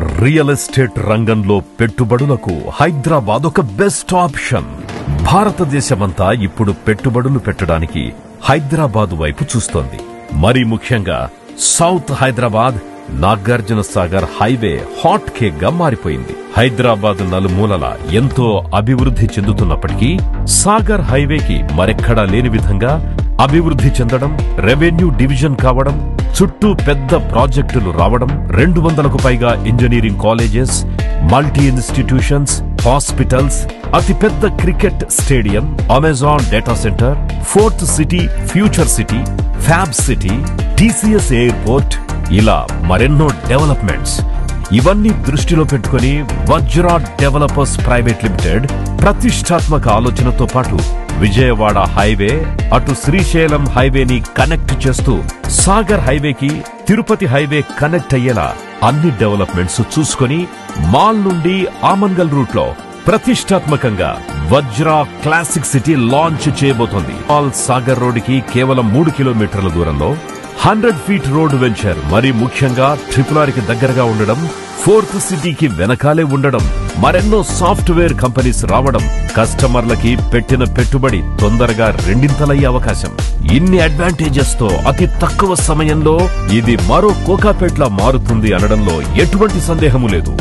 Real estate రంగంలో పెట్టుబడులకు హైదరాబాద్ ఒక బెస్ట్ ఆప్షన్. భారతదేశమంతా ఇప్పుడు పెట్టుబడులు పెట్టడానికి హైదరాబాద్ వైపు చూస్తోంది. మరీ ముఖ్యంగా south Hyderabad Nagarjuna Sagar highway hot cake గా మారిపోయింది. హైదరాబాద్ నలుమూలల ఎంతో అభివృద్ధి చెందుతున్నప్పటికీ సాగర్ హైవేకి మరెక్కడా లేని విధంగా అభివృద్ధి చెందడం, రెవెన్యూ డివిజన్ కావడం, చుట్టూ పెద్ద ప్రాజెక్టులు రావడం, 200కు పైగా engineering colleges, multi institutions, hospitals, అతిపెద్ద cricket stadium, Amazon data center, fourth city, future city, fab city, TCS airport, ఇలా మరెన్నో డెవలప్మెంట్స్. ఇవన్నీ దృష్టిలో పెట్టుకుని వజ్రా డెవలపర్స్ ప్రైవేట్ లిమిటెడ్ ప్రతిష్టాత్మక ఆలోచనతో పాటు విజయవాడ హైవే, అటు శ్రీశైలం హైవేని కనెక్ట్ చేస్తూ సాగర్ హైవేకి తిరుపతి హైవే కనెక్ట్ అయ్యేలా అన్ని డెవలప్మెంట్స్ చూసుకొని మాల్ నుండి ఆమన్గల్ రూట్ లో ప్రతిష్టాత్మకంగా వజ్రా క్లాసిక్ సిటీ లాంచ్ చేయబోతోంది. మాల్ సాగర్ రోడ్ కి కేవలం 3 కిలోమీటర్ల దూరంలో 100 ఫీట్ రోడ్ వెంచర్, మరీ ముఖ్యంగా RRR కి దగ్గరగా ఉండడం, ఫోర్త్ సిటీకి వెనకాలే ఉండడం, మరెన్నో సాఫ్ట్వేర్ కంపెనీస్ రావడం, కస్టమర్లకి పెట్టిన పెట్టుబడి తొందరగా రెండింతలయ్యే అవకాశం. ఇన్ని అడ్వాంటేజెస్ తో అతి తక్కువ సమయంలో ఇది మరో కోకాపేట్లా మారుతుంది అనడంలో ఎటువంటి సందేహము లేదు.